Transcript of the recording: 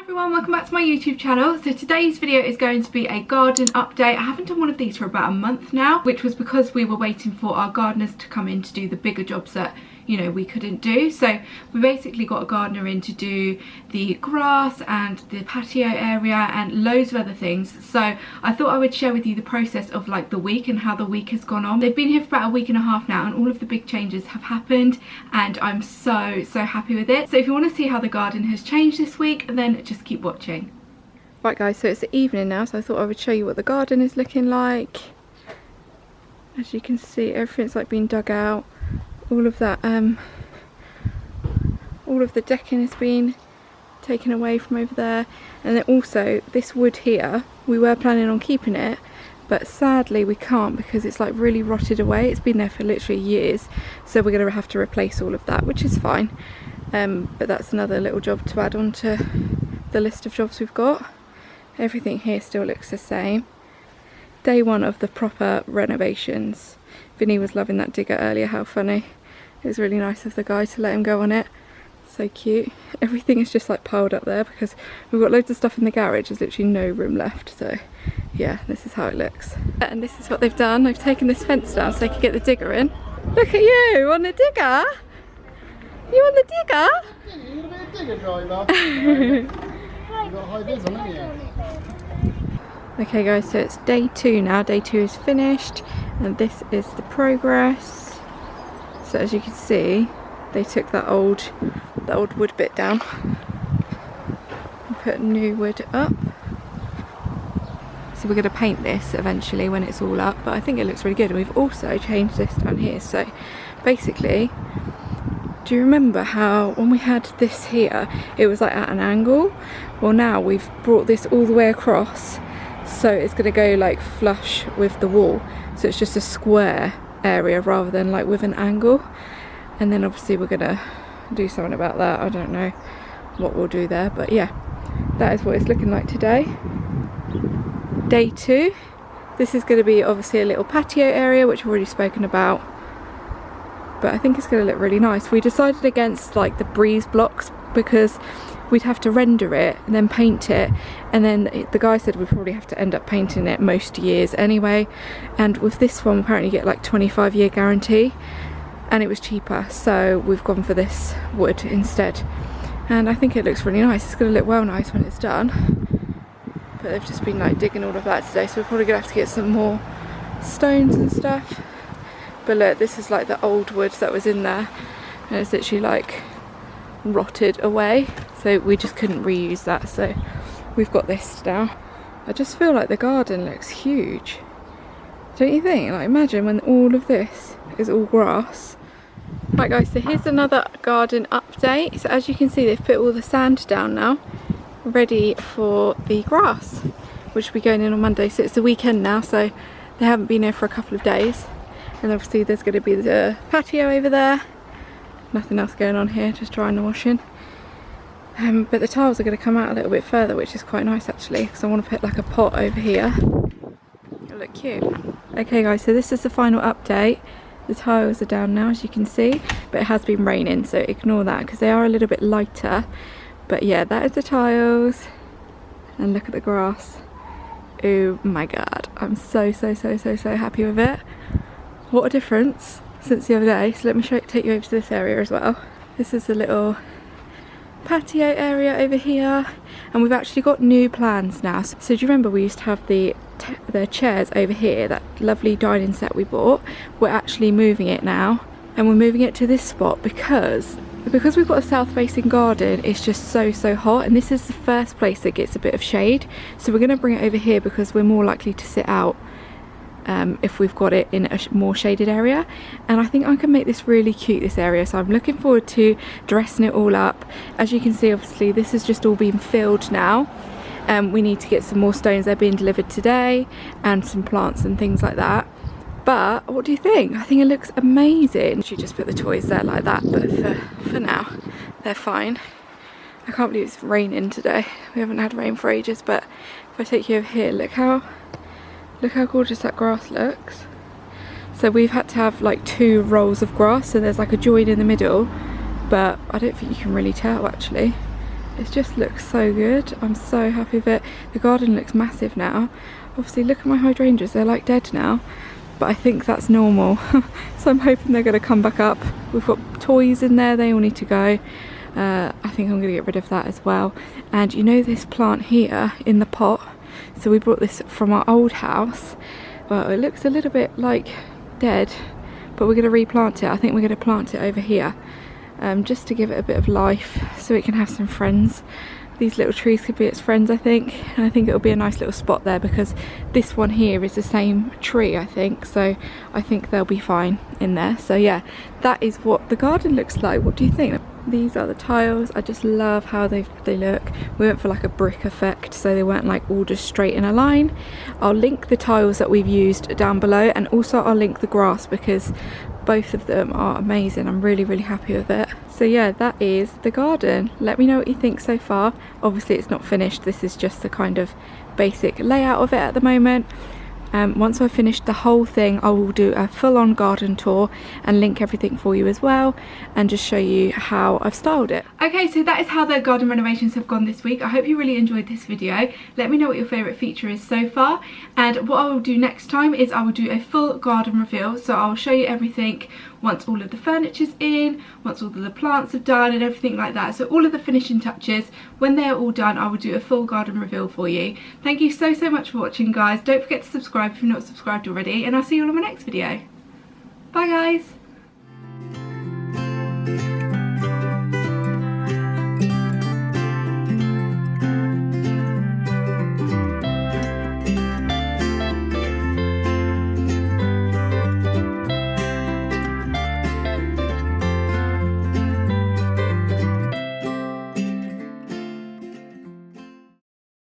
Everyone, welcome back to my YouTube channel. So today's video is going to be a garden update. I haven't done one of these for about a month now, which was because we were waiting for our gardeners to come in to do the bigger jobs that, you know, we couldn't do. So we basically got a gardener in to do the grass and the patio area and loads of other things. So I thought I would share with you the process of like the week and how the week has gone on. They've been here for about a week and a half now and all of the big changes have happened and I'm so happy with it. So if you want to see how the garden has changed this week, then just keep watching. Right guys, so it's the evening now, so I thought I would show you what the garden is looking like. As you can see, everything's like been dug out. All of that, all of the decking has been taken away from over there, and then also this wood here, we were planning on keeping it, but sadly we can't because it's like really rotted away. It's been there for literally years, so we're going to have to replace all of that, which is fine. But that's another little job to add on to the list of jobs we've got. Everything here still looks the same. Day one of the proper renovations. Vinny was loving that digger earlier, how funny. It was really nice of the guy to let him go on it. So cute. Everything is just like piled up there because we've got loads of stuff in the garage. There's literally no room left. So yeah, this is how it looks. And this is what they've done. They've taken this fence down so they could get the digger in. Look at you on the digger. You on the digger? You're gonna be a digger driver. You've got high vis on, haven't you? Okay guys, so it's day two now. Day two is finished and this is the progress. So as you can see, they took that old wood bit down and put new wood up. So we're going to paint this eventually when it's all up, but I think it looks really good. And we've also changed this down here. So basically, do you remember how when we had this here, it was like at an angle? Well, now we've brought this all the way across, so it's going to go like flush with the wall. So it's just a square area rather than like with an angle. And then obviously we're going to do something about that. I don't know what we'll do there, but yeah, that is what it's looking like today. Day two. This is going to be obviously a little patio area, which I've already spoken about. But I think it's going to look really nice. We decided against like the breeze blocks because we'd have to render it and then paint it, and then the guy said we'd probably have to end up painting it most years anyway, and with this one apparently you get like 25-year guarantee and it was cheaper, so we've gone for this wood instead, and I think it looks really nice. It's going to look well nice when it's done, but they've just been like digging all of that today, so we're probably going to have to get some more stones and stuff. But look, this is like the old wood that was in there and it's literally like rotted away, so we just couldn't reuse that, so we've got this now. I just feel like the garden looks huge, don't you think? Like imagine when all of this is all grass. Right guys, so here's another garden update. So as you can see, they've put all the sand down now, ready for the grass, which will be going in on Monday. So it's the weekend now, so they haven't been here for a couple of days. And obviously there's going to be the patio over there. Nothing else going on here, just drying the washing. But the tiles are going to come out a little bit further, which is quite nice actually, because I want to put like a pot over here. It'll look cute. Okay guys, so this is the final update. The tiles are down now, as you can see, but it has been raining, so ignore that because they are a little bit lighter. But yeah, that is the tiles. And look at the grass. Oh my god, I'm so happy with it. What a difference since the other day. So let me take you over to this area as well. This is the little patio area over here, and we've actually got new plans now. So do you remember we used to have the chairs over here, that lovely dining set we bought? We're actually moving it now, and we're moving it to this spot because we've got a south facing garden. It's just so hot, and this is the first place that gets a bit of shade, so we're going to bring it over here because we're more likely to sit out if we've got it in a more shaded area. And I think I can make this really cute, this area, so I'm looking forward to dressing it all up. As you can see, obviously this has just all been filled now. We need to get some more stones. They're being delivered today, and some plants and things like that. But what do you think? I think it looks amazing. She just put the toys there like that, but for now they're fine. I can't believe it's raining today. We haven't had rain for ages, but if I take you over here, look how gorgeous that grass looks. So we've had to have like 2 rolls of grass, so there's like a join in the middle, but I don't think you can really tell actually. It just looks so good. I'm so happy with it. The garden looks massive now. Obviously look at my hydrangeas, they're like dead now, but I think that's normal. So I'm hoping they're going to come back up. We've got toys in there, they all need to go. I think I'm going to get rid of that as well. And you know this plant here in the pot, so we brought this from our old house. Well, it looks a little bit like dead, but we're going to replant it. I think we're going to plant it over here, just to give it a bit of life so it can have some friends. These little trees could be its friends, I think, and I think it'll be a nice little spot there because this one here is the same tree, I think, so I think they'll be fine in there. So yeah, that is what the garden looks like. What do you think? These are the tiles. I just love how they look. We went for like a brick effect, so they weren't like all just straight in a line. I'll link the tiles that we've used down below, and also I'll link the grass because both of them are amazing. I'm really happy with it. So yeah, that is the garden. Let me know what you think so far. Obviously it's not finished, this is just the kind of basic layout of it at the moment. Once I've finished the whole thing, I will do a full-on garden tour and link everything for you as well, and just show you how I've styled it. Okay, so that is how the garden renovations have gone this week. I hope you really enjoyed this video. Let me know what your favourite feature is so far, and what I will do next time is I will do a full garden reveal. So I'll show you everything once all of the furniture's in, once all of the plants are done and everything like that. So all of the finishing touches, when they are all done, I will do a full garden reveal for you. Thank you so much for watching, guys. Don't forget to subscribe if you're not subscribed already, and I'll see you all in my next video. Bye guys.